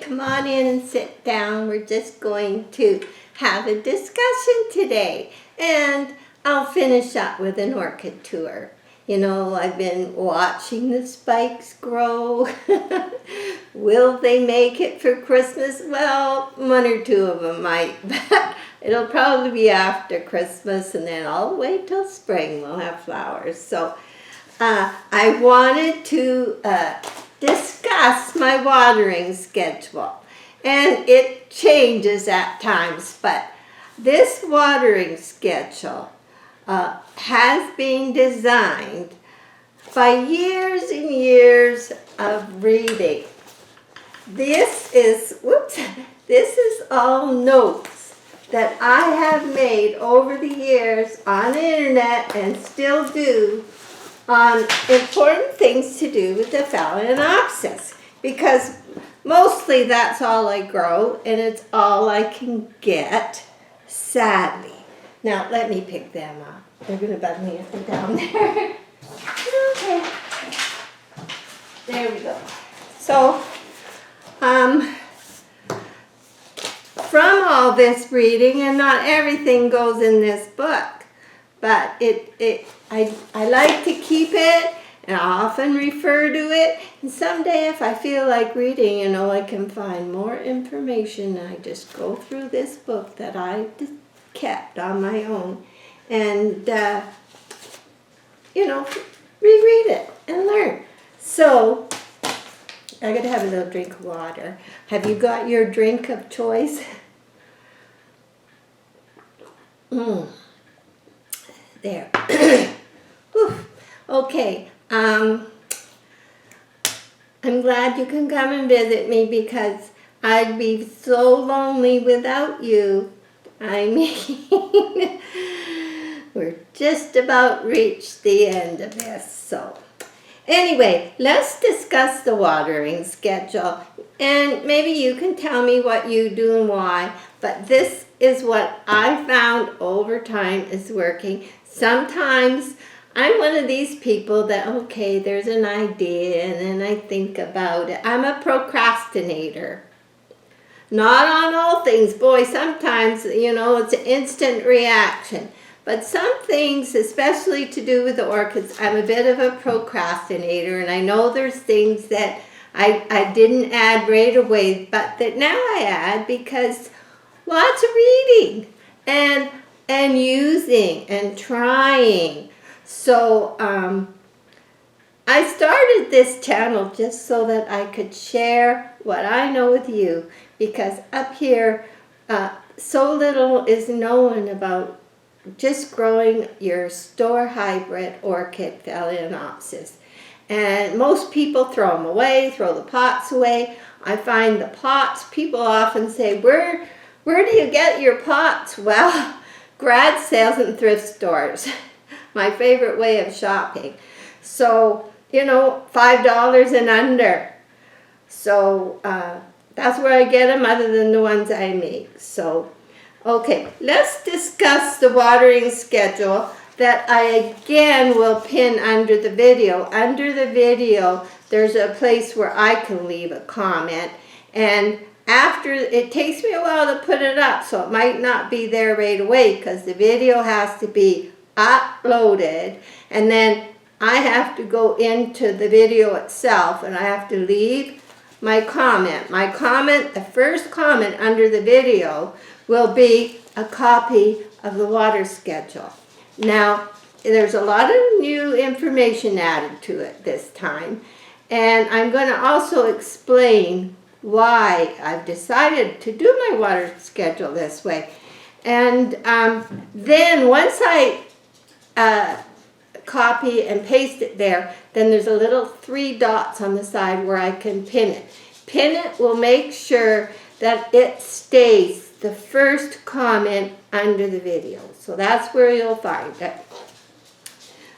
come on in and sit down. We're just going to have a discussion today. And I'll finish up with an orchid tour. You know, I've been watching the spikes grow. Will they make it for Christmas? Well, one or two of them might, but it'll probably be after Christmas, and then all the way till spring we'll have flowers. So I wanted to discuss my watering schedule, and it changes at times, but this watering schedule has been designed by years and years of reading. This is all notes that I have made over the years on the internet and still do on important things to do with the Phalaenopsis, because mostly that's all I grow and it's all I can get, sadly. Now let me pick them up. They're going to bug me if they're down there. Okay. There we go. So, from all this reading, and not everything goes in this book, but I like to keep it, and I often refer to it, and someday if I feel like reading, you know, I can find more information. I just go through this book that I kept on my own, and you know, reread it and learn. So I gotta have a little drink of water. Have you got your drink of choice? There. Okay. I'm glad you can come and visit me, because I'd be so lonely without you. I mean, we're just about reached the end of this, so. Anyway, let's discuss the watering schedule, and maybe you can tell me what you do and why, but this is what I found over time is working. Sometimes I'm one of these people that, okay, there's an idea, and then I think about it. I'm a procrastinator. Not on all things. Boy, sometimes, you know, it's an instant reaction. But some things, especially to do with the orchids, I'm a bit of a procrastinator, and I know there's things that I didn't add right away, but that now I add because lots of reading and using and trying. So I started this channel just so that I could share what I know with you, because up here so little is known about just growing your store hybrid orchid Phalaenopsis. And most people throw them away, throw the pots away. I find the pots, people often say, where do you get your pots? Well, garage sales and thrift stores. My favorite way of shopping. So, you know, $5 and under. So that's where I get them, other than the ones I make. So, okay, let's discuss the watering schedule that I again will pin under the video. Under the video, there's a place where I can leave a comment, and after, it takes me a while to put it up, so it might not be there right away, because the video has to be uploaded, and then I have to go into the video itself, and I have to leave my comment. My comment, the first comment under the video, will be a copy of the water schedule. Now, there's a lot of new information added to it this time, and I'm going to also explain why I've decided to do my water schedule this way. And then once I copy and paste it there, then there's a little 3 dots on the side where I can pin it. Pin it will make sure that it stays the first comment under the video. So that's where you'll find it.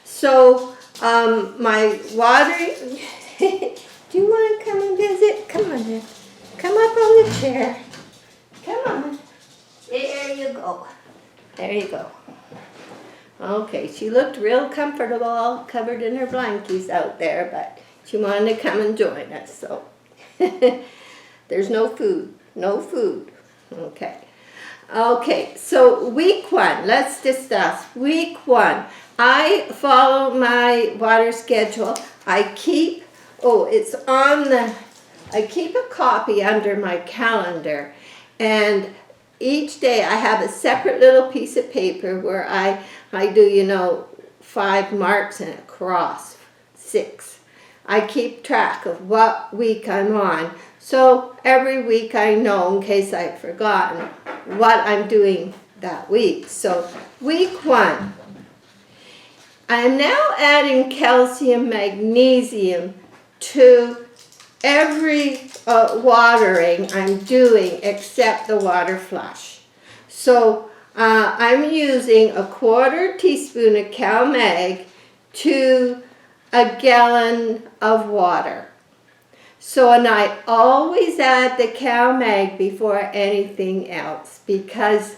So my watering, do you want to come and visit? Come on then. Come up on the chair. Come on. There you go. There you go. Okay, she looked real comfortable, all covered in her blankies out there, but she wanted to come and join us, so. There's no food. No food. Okay. Okay, so week 1, let's discuss. Week 1, I follow my water schedule. I keep, I keep a copy under my calendar, and each day I have a separate little piece of paper where I do, 5 marks and a cross, 6. I keep track of what week I'm on. So every week I know, in case I've forgotten, what I'm doing that week. So week 1, I'm now adding calcium, magnesium to every watering I'm doing except the water flush. So I'm using a 1/4 teaspoon of CalMag to a gallon of water. So, and I always add the CalMag before anything else, because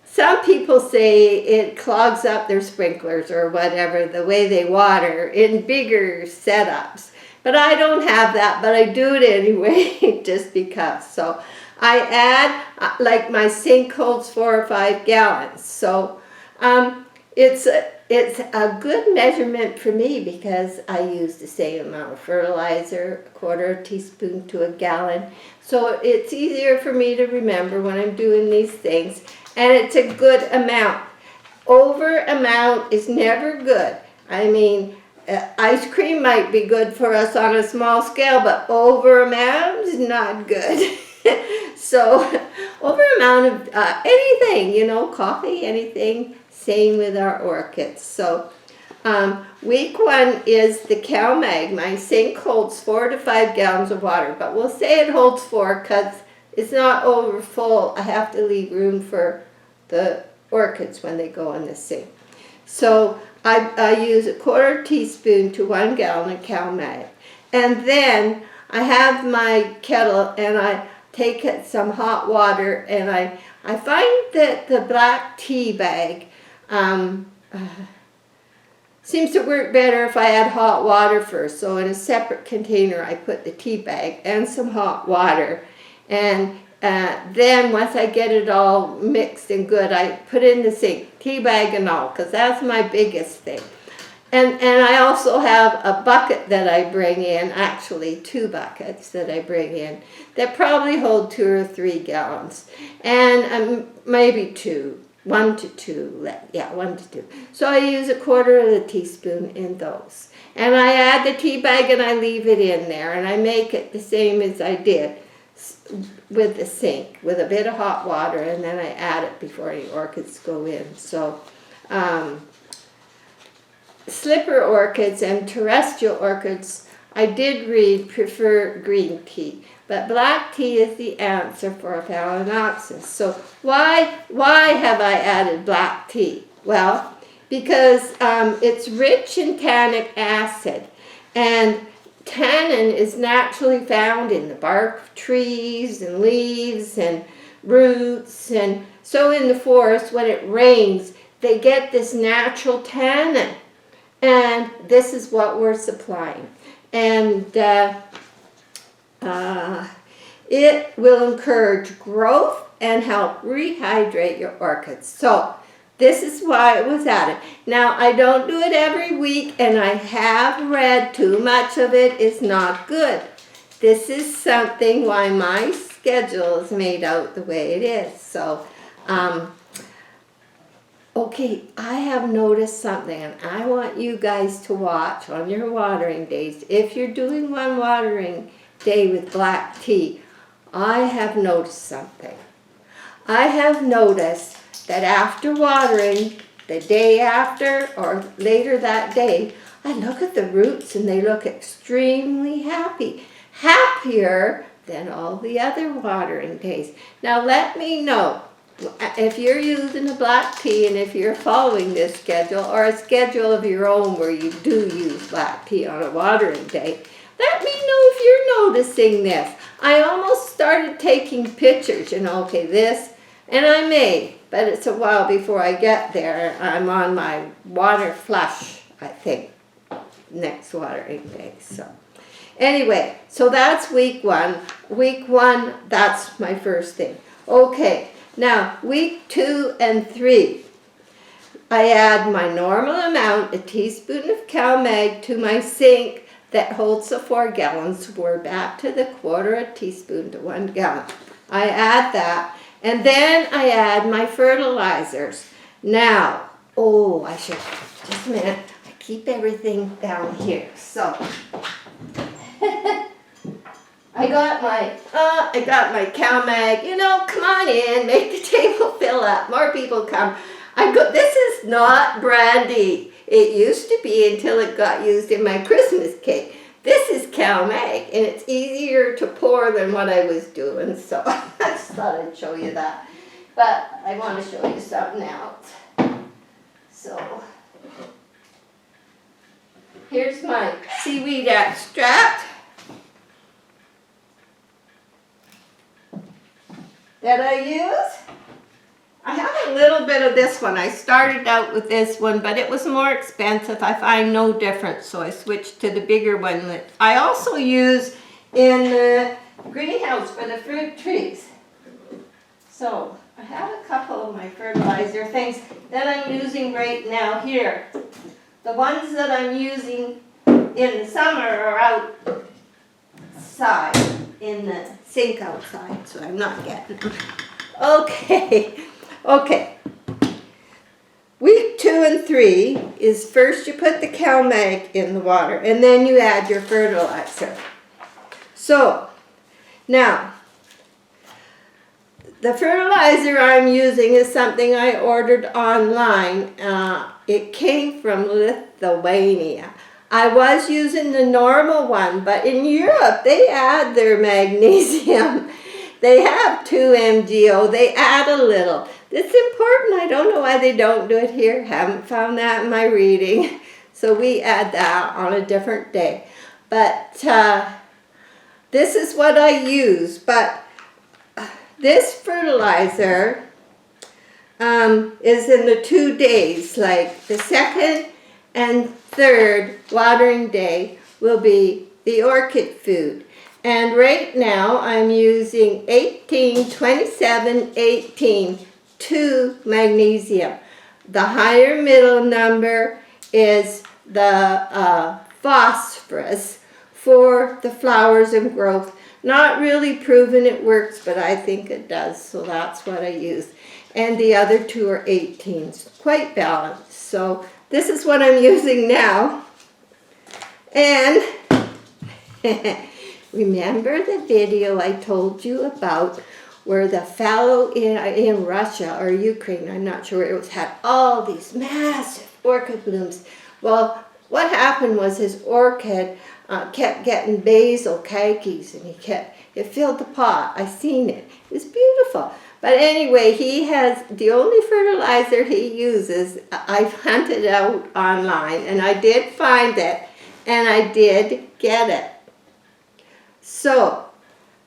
some people say it clogs up their sprinklers or whatever, the way they water in bigger setups. But I don't have that, but I do it anyway, just because. So I add, like my sink holds 4 or 5 gallons. So it's a good measurement for me, because I use the same amount of fertilizer, 1/4 teaspoon to a gallon. So it's easier for me to remember when I'm doing these things, and it's a good amount. Over amount is never good. I mean, ice cream might be good for us on a small scale, but over amount is not good. So over amount of anything, coffee, anything. Same with our orchids. So week 1 is the CalMag. My sink holds 4 to 5 gallons of water, but we'll say it holds 4 because it's not over full. I have to leave room for the orchids when they go in the sink. So I use a 1/4 teaspoon to 1 gallon of CalMag. And then I have my kettle, and I take some hot water, and I find that the black tea bag seems to work better if I add hot water first. So in a separate container I put the tea bag and some hot water, and then once I get it all mixed and good, I put in the sink, tea bag and all, because that's my biggest thing. And I also have a bucket that I bring in, actually 2 buckets that I bring in, that probably hold 2 or 3 gallons, and maybe 2. 1 to 2, yeah, 1 to 2. So I use a 1/4 of a teaspoon in those. And I add the tea bag and I leave it in there, and I make it the same as I did with the sink, with a bit of hot water, and then I add it before any orchids go in. So slipper orchids and terrestrial orchids, I did read, prefer green tea. But black tea is the answer for Phalaenopsis. So why have I added black tea? Well, because it's rich in tannic acid, and tannin is naturally found in the bark of trees and leaves and roots, and so in the forest when it rains they get this natural tannin, and this is what we're supplying. And it will encourage growth and help rehydrate your orchids. So this is why it was added. Now, I don't do it every week, and I have read too much of it is not good. This is something why my schedule is made out the way it is. So, okay, I have noticed something, and I want you guys to watch on your watering days. If you're doing one watering day with black tea, I have noticed something. I have noticed that after watering, the day after or later that day, I look at the roots and they look extremely happy. Happier than all the other watering days. Now let me know if you're using the black tea, and if you're following this schedule or a schedule of your own where you do use black tea on a watering day. Let me know if you're noticing this. I almost started taking pictures, okay, this, and I may, but it's a while before I get there. I'm on my water flush, I think, next watering day. So Anyway, so that's week 1. Week 1, that's my first thing. Okay, now week 2 and 3, I add my normal amount, a teaspoon of CalMag, to my sink that holds the 4 gallons. We're back to the quarter a teaspoon to 1 gallon. I add that, and then I add my fertilizers. Now, I should, just a minute, I keep everything down here, so. I got my CalMag, come on in, make the table fill up, more people come. This is not brandy. It used to be until it got used in my Christmas cake. This is CalMag, and it's easier to pour than what I was doing, so I just thought I'd show you that. But I want to show you something else. So, here's my seaweed extract that I use. I have a little bit of this one. I started out with this one, but it was more expensive. I find no difference, so I switched to the bigger one that I also use in the greenhouse for the fruit trees. So I have a couple of my fertilizer things that I'm using right now here. The ones that I'm using in the summer are outside, in the sink outside, so I'm not getting them. Okay. Week 2 and 3 is first you put the CalMag in the water, and then you add your fertilizer. So, now, the fertilizer I'm using is something I ordered online. It came from Lithuania. I was using the normal one, but in Europe they add their magnesium. They have 2 MgO, they add a little. It's important, I don't know why they don't do it here. Haven't found that in my reading. So we add that on a different day. But this is what I use. But this fertilizer is in the 2 days, like the 2nd and 3rd watering day will be the orchid food. And right now I'm using 18, 27, 18, 2 magnesium. The higher middle number is the phosphorus for the flowers and growth. Not really proven it works, but I think it does, so that's what I use. And the other 2 are 18s, quite balanced. So this is what I'm using now. And remember the video I told you about where the fellow in Russia or Ukraine, I'm not sure, it had all these massive orchid blooms. Well, what happened was his orchid kept getting basil cakes, and it filled the pot. I seen it. It was beautiful. But anyway, he has, the only fertilizer he uses, I've hunted out online, and I did find it, and I did get it. So,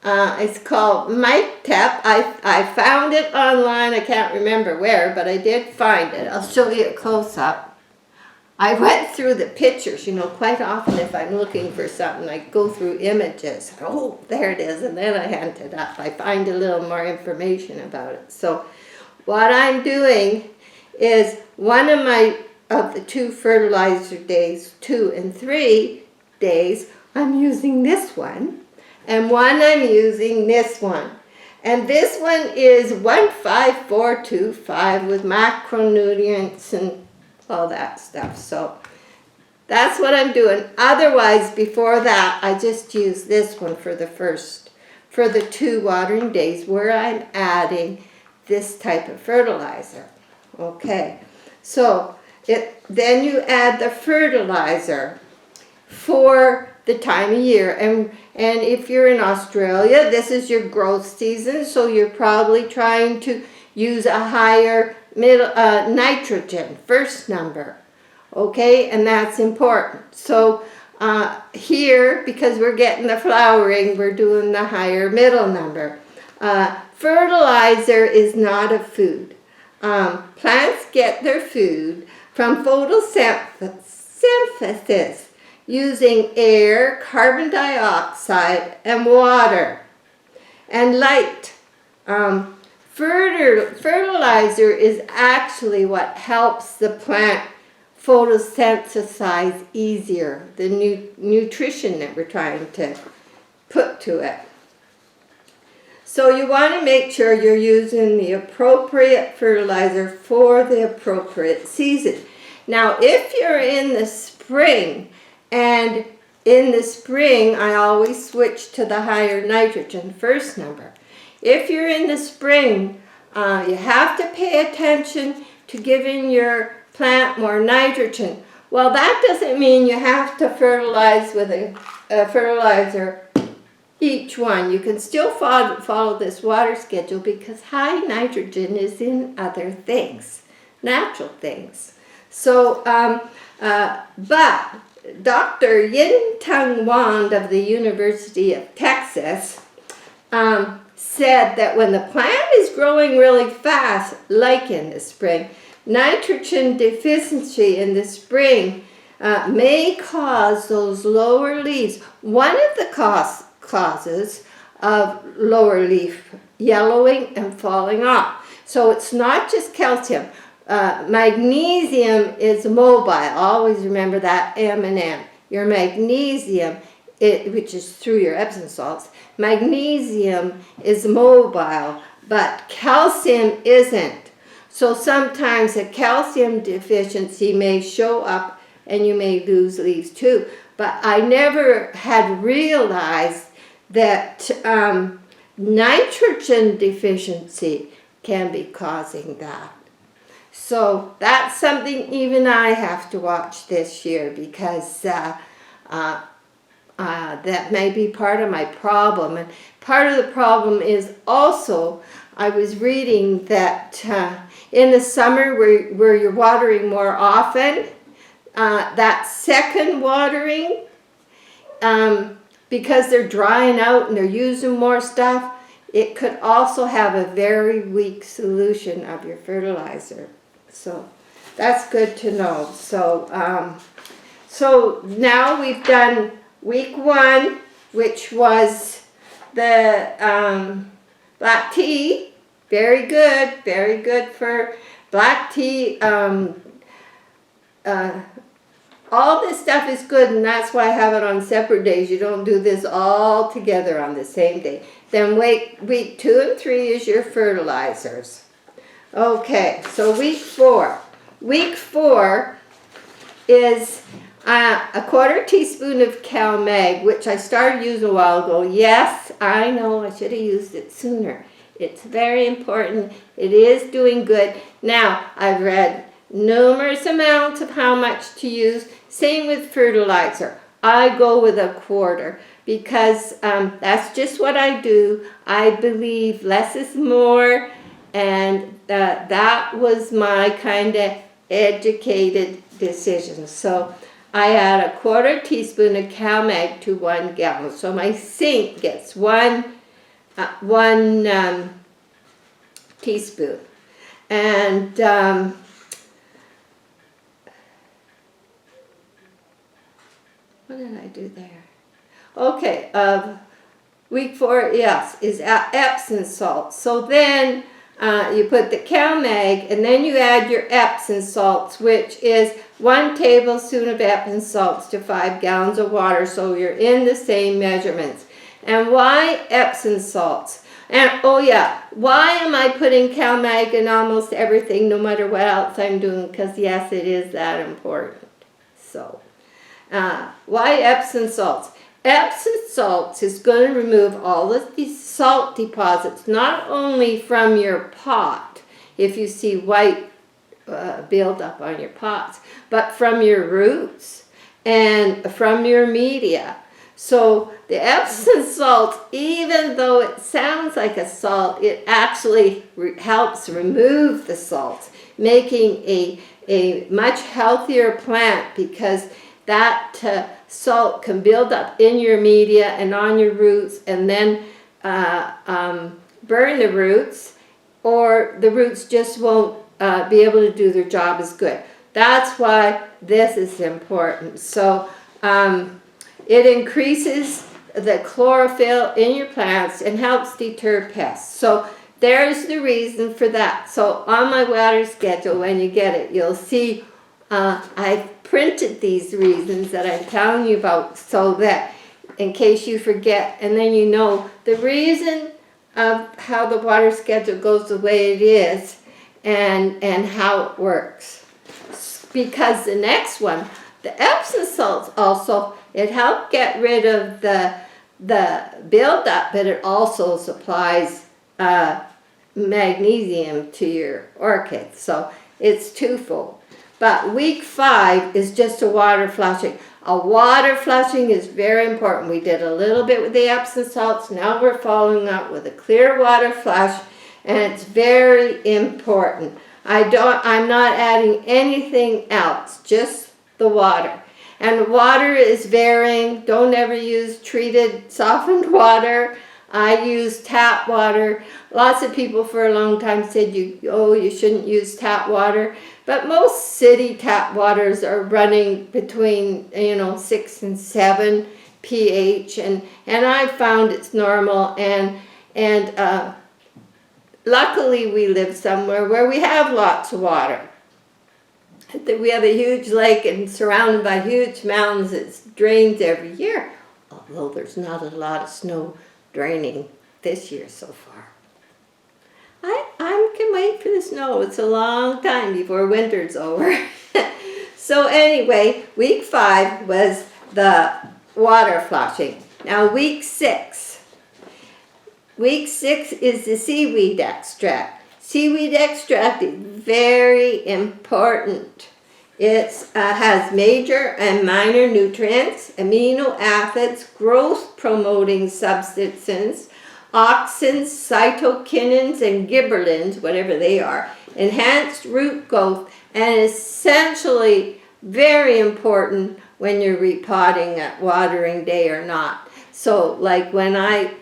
it's called Mike Tep. I found it online. I can't remember where, but I did find it. I'll show you a close-up. I went through the pictures, quite often if I'm looking for something, I go through images. Oh, there it is, and then I hunt it up. I find a little more information about it. So, what I'm doing is one of the 2 fertilizer days, 2 and 3 days, I'm using this one. And one I'm using this one. And this one is 15425 with macronutrients and all that stuff. So that's what I'm doing. Otherwise, before that, I just use this one for the 2 watering days where I'm adding this type of fertilizer. Okay. So then you add the fertilizer for the time of year. And if you're in Australia, this is your growth season, so you're probably trying to use a higher nitrogen, first number. Okay, and that's important. So here, because we're getting the flowering, we're doing the higher middle number. Fertilizer is not a food. Plants get their food from photosynthesis. using air, carbon dioxide, and water, and light. Fertilizer is actually what helps the plant photosynthesize easier, the nutrition that we're trying to put to it. So you want to make sure you're using the appropriate fertilizer for the appropriate season. Now, if you're in the spring, and in the spring, I always switch to the higher nitrogen first number. If you're in the spring, you have to pay attention to giving your plant more nitrogen. Well, that doesn't mean you have to fertilize with a fertilizer each one. You can still follow this water schedule because high nitrogen is in other things, natural things. So, but Dr. Yin Tung Wand of the University of Texas said that when the plant is growing really fast, like in the spring, nitrogen deficiency in the spring may cause those lower leaves. One of the causes of lower leaf yellowing and falling off. So it's not just calcium. Magnesium is mobile. Always remember that M and M. Your magnesium, which is through your Epsom salts, magnesium is mobile, but calcium isn't. So sometimes a calcium deficiency may show up and you may lose leaves too. But I never had realized that nitrogen deficiency can be causing that. So that's something even I have to watch this year, because that may be part of my problem. And part of the problem is also, I was reading that in the summer where you're watering more often, that second watering, because they're drying out and they're using more stuff, it could also have a very weak solution of your fertilizer. So that's good to know. So, so now we've done week 1, which was the black tea. Very good for black tea. All this stuff is good, and that's why I have it on separate days. You don't do this all together on the same day. Then week 2 and 3 is your fertilizers. Okay, so week 4. Week 4 is a quarter teaspoon of CalMag, which I started using a while ago. Yes, I know I should have used it sooner. It's very important. It is doing good. Now, I've read numerous amounts of how much to use. Same with fertilizer. I go with a quarter because that's just what I do. I believe less is more, and that was my kind of educated decision. So I add a quarter teaspoon of CalMag to 1 gallon. So my sink gets one teaspoon. And what did I do there? Okay, week 4, yes, is Epsom salt. So then you put the CalMag, and then you add your Epsom salts, which is 1 tablespoon of Epsom salts to 5 gallons of water. So you're in the same measurements. And why Epsom salts? And oh yeah, why am I putting CalMag in almost everything, no matter what else I'm doing? Because yes, it is that important. So why Epsom salts? Epsom salts is going to remove all of these salt deposits, not only from your pot, if you see white buildup on your pots, but from your roots and from your media. So the Epsom salt, even though it sounds like a salt, it actually helps remove the salts, making a much healthier plant, because that salt can build up in your media and on your roots, and then burn the roots, or the roots just won't be able to do their job as good. That's why this is important. So It increases the chlorophyll in your plants and helps deter pests. So there's the reason for that. So on my water schedule, when you get it, you'll see I've printed these reasons that I'm telling you about, so that in case you forget, and then you know the reason of how the water schedule goes the way it is, and how it works. Because the next one, the Epsom salts, also, it helped get rid of the buildup, but it also supplies magnesium to your orchids. So it's twofold. But week 5 is just a water flushing. A water flushing is very important. We did a little bit with the Epsom salts. Now we're following up with a clear water flush, and it's very important. I'm not adding anything else, just the water. And water is varying. Don't ever use treated, softened water. I use tap water. Lots of people for a long time said you shouldn't use tap water. But most city tap waters are running between 6 and 7 pH, and I found it's normal. And luckily we live somewhere where we have lots of water. We have a huge lake and surrounded by huge mountains. It drains every year, although there's not a lot of snow draining this year so far. I can wait for the snow. It's a long time before winter's over. So anyway, week 5 was the water flushing. Now week 6. Week 6 is the seaweed extract. Seaweed extract is very important. It has major and minor nutrients, amino acids, growth promoting substances, auxins, cytokinins, and gibberellins, whatever they are, enhanced root growth, and essentially very important when you're repotting at watering day or not. So like when I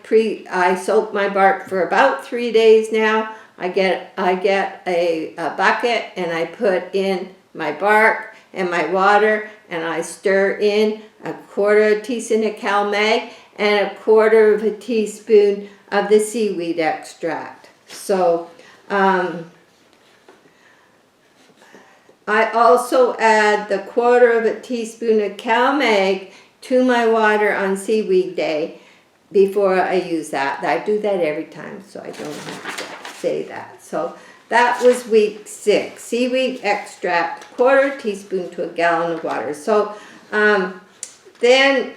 soak my bark for about 3 days now, I get a bucket and I put in my bark and my water, and I stir in a quarter teaspoon of CalMag and a quarter of a teaspoon of the seaweed extract. So I also add the quarter of a teaspoon of CalMag to my water on seaweed day before I use that. I do that every time, so I don't have to say that. So that was week 6. Seaweed extract, quarter teaspoon to a gallon of water. So then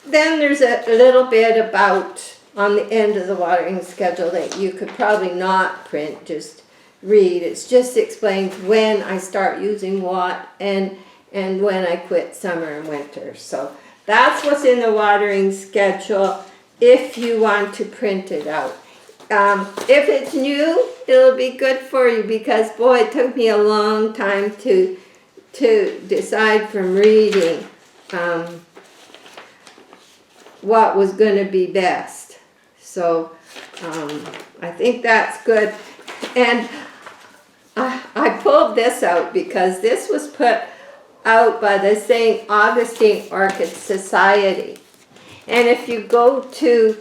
there's a little bit about on the end of the watering schedule that you could probably not print, just read. It's just explains when I start using what and when I quit summer and winter. So that's what's in the watering schedule if you want to print it out. If it's new, it'll be good for you because, boy, it took me a long time to decide from reading what was going to be best. So I think that's good. And I pulled this out because this was put out by the St. Augustine Orchid Society. And if you go to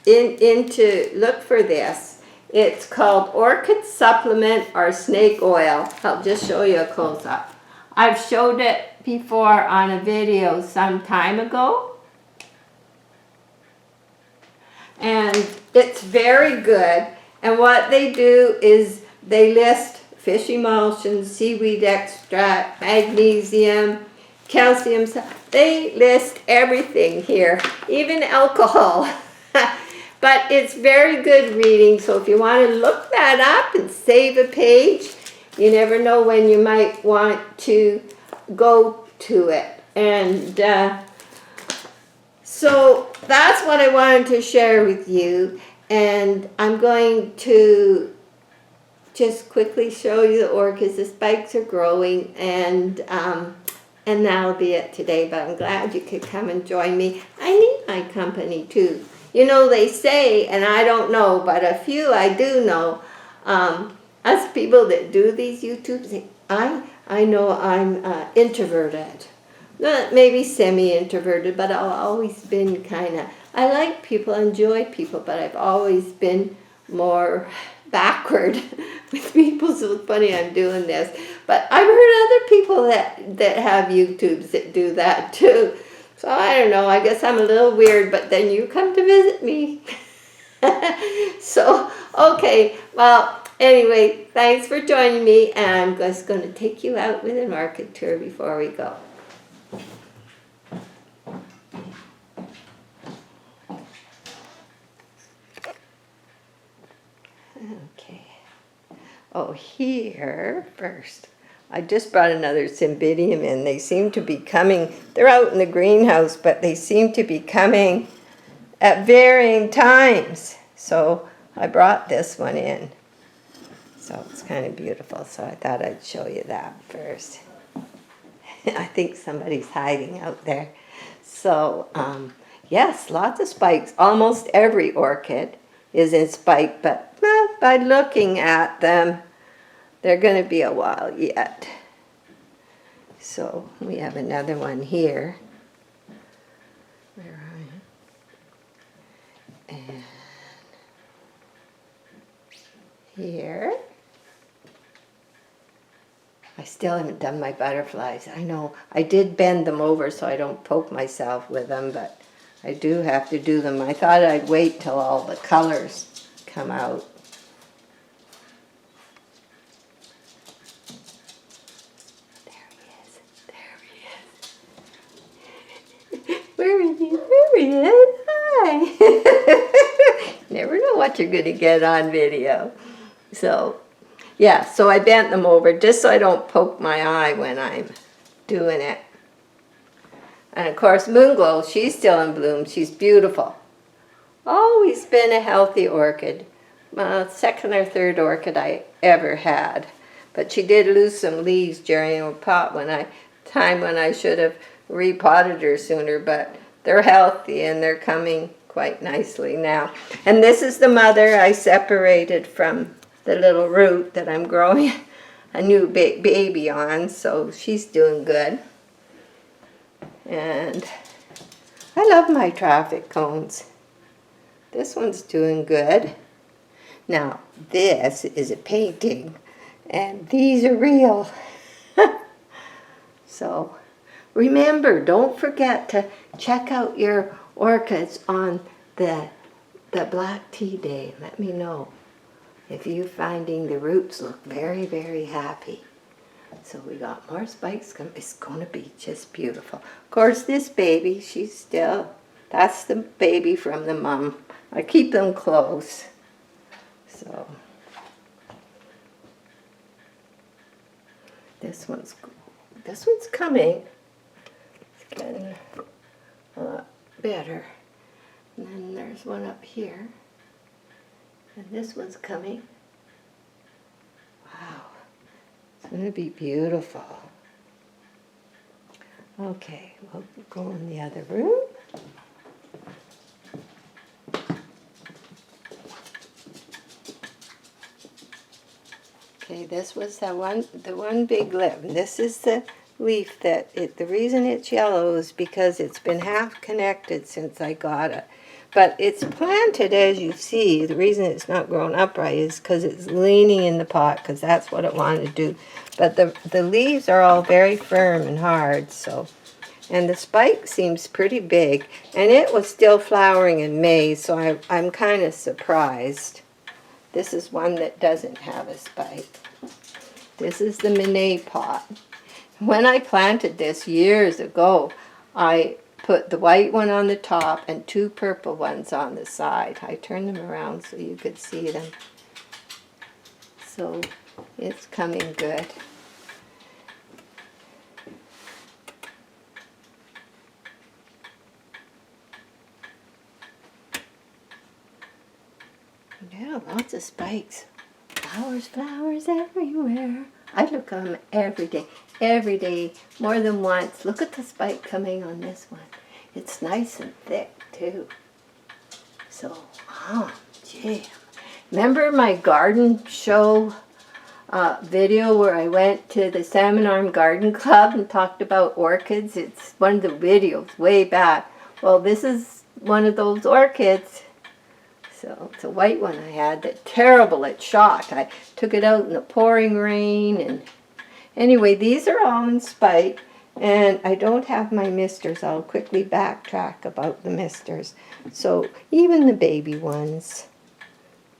to look for this, it's called Orchid Supplement or Snake Oil. I'll just show you a close-up. I've showed it before on a video some time ago, and it's very good. And what they do is they list fish emulsion, seaweed extract, magnesium, calcium. They list everything here, even alcohol. But it's very good reading, so if you want to look that up and save a page, you never know when you might want to go to it. And so that's what I wanted to share with you. And I'm going to just quickly show you the orchids. The spikes are growing, and that'll be it today. But I'm glad you could come and join me. I need my company too. You know, they say, and I don't know, but a few I do know, us people that do these YouTube things, I know I'm introverted. Maybe semi-introverted, but I've always been kind of, I like people, enjoy people, but I've always been more backward with people, so it's funny I'm doing this. But I've heard other people that have YouTubes that do that too. So I don't know, I guess I'm a little weird, but then you come to visit me. So, okay, well, anyway, thanks for joining me, and I'm just going to take you out with an orchid tour before we go. Okay. Oh, here first. I just brought another cymbidium in. They seem to be coming, they're out in the greenhouse, but they seem to be coming at varying times. So I brought this one in. So it's kind of beautiful. So I thought I'd show you that first. I think somebody's hiding out there. So yes, lots of spikes. Almost every orchid is in spike, but by looking at them, they're going to be a while yet. So we have another one here. Where are you? And here. I still haven't done my butterflies. I know I did bend them over so I don't poke myself with them, but I do have to do them. I thought I'd wait till all the colors come out. Where is he? There he is. Hi. Never know what you're going to get on video. So, yeah, so I bent them over just so I don't poke my eye when I'm doing it. And of course, Moonglow, she's still in bloom. She's beautiful. Always been a healthy orchid. Second or third orchid I ever had. But she did lose some leaves during a pot when I should have repotted her sooner, but they're healthy and they're coming quite nicely now. And this is the mother I separated from the little root that I'm growing a new baby on, so she's doing good. And I love my traffic cones. This one's doing good. Now, this is a painting, and these are real. So, remember, don't forget to check out your orchids on the black tea day. Let me know if you're finding the roots look very, very happy. So we got more spikes. It's going to be just beautiful. Of course, this baby, that's the baby from the mom. I keep them close. So this one's coming. It's getting a lot better. And then there's one up here. And this one's coming. Wow. It's going to be beautiful. Okay, we'll go in the other room. Okay, this was the one big lip. This is the leaf the reason it's yellow is because it's been half connected since I got it. But it's planted, as you see. The reason it's not grown upright is because it's leaning in the pot, because that's what it wanted to do. But the leaves are all very firm and hard, so. And the spike seems pretty big. And it was still flowering in May, so I'm kind of surprised. This is one that doesn't have a spike. This is the Monet pot. When I planted this years ago, I put the white one on the top and 2 purple ones on the side. I turned them around so you could see them. So it's coming good. Yeah, lots of spikes. Flowers, flowers everywhere. I look at them every day, more than once. Look at the spike coming on this one. It's nice and thick too. So, gee. Remember my garden show video where I went to the Salmon Arm Garden Club and talked about orchids. It's one of the videos way back. Well, this is one of those orchids. So it's a white one I had. That's terrible. It shocked. I took it out in the pouring rain. And anyway, these are all in spike. And I don't have my misters. I'll quickly backtrack about the misters. So even the baby ones.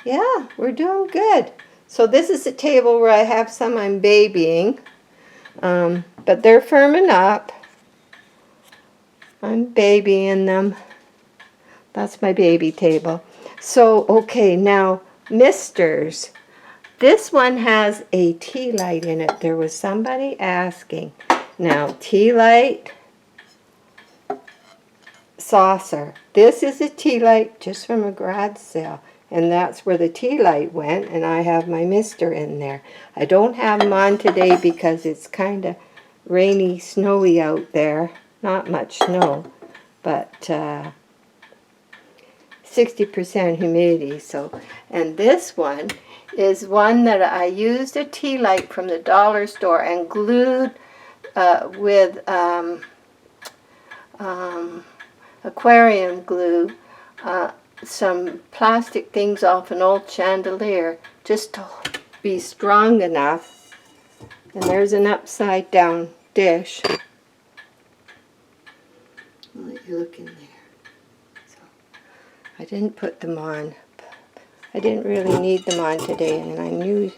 Yeah, we're doing good. So this is a table where I have some I'm babying. But they're firming up. I'm babying them. That's my baby table. So, okay, now, misters. This one has a tea light in it. There was somebody asking. Now, tea light, saucer. This is a tea light just from a garage sale. And that's where the tea light went, and I have my mister in there. I don't have them on today because it's kind of rainy, snowy out there. Not much snow, but 60% humidity. So, and this one is one that I used a tea light from the dollar store and glued with aquarium glue. Some plastic things off an old chandelier just to be strong enough. And there's an upside down dish. I'll let you look in there. So I didn't put them on. I didn't really need them on today, and I knew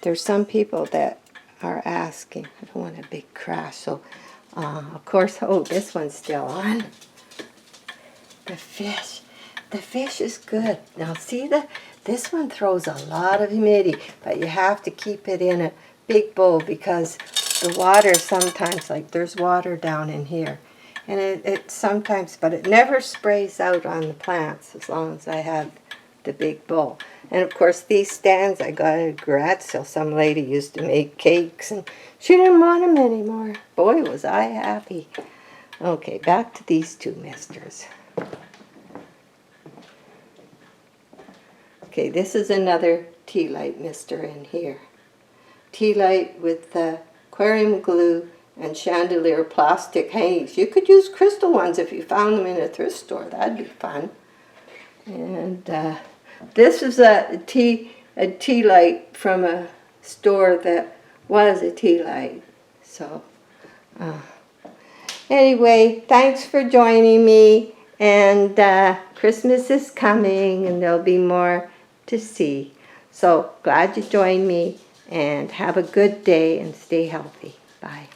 there's some people that are asking. I don't want a big crash. So of course, oh, this one's still on. The fish. The fish is good. Now see, this one throws a lot of humidity, but you have to keep it in a big bowl because the water sometimes, like there's water down in here. And it sometimes, but it never sprays out on the plants as long as I have the big bowl. And of course these stands I got at a garage sale. Some lady used to make cakes and she didn't want them anymore. Boy, was I happy. Okay, back to these two misters. Okay, this is another tea light mister in here. Tea light with aquarium glue and chandelier plastic hangings. You could use crystal ones if you found them in a thrift store. That'd be fun. And this is a tea light from a store that was a tea light. So anyway, thanks for joining me. And Christmas is coming, and there'll be more to see. So glad you joined me, and have a good day and stay healthy. Bye.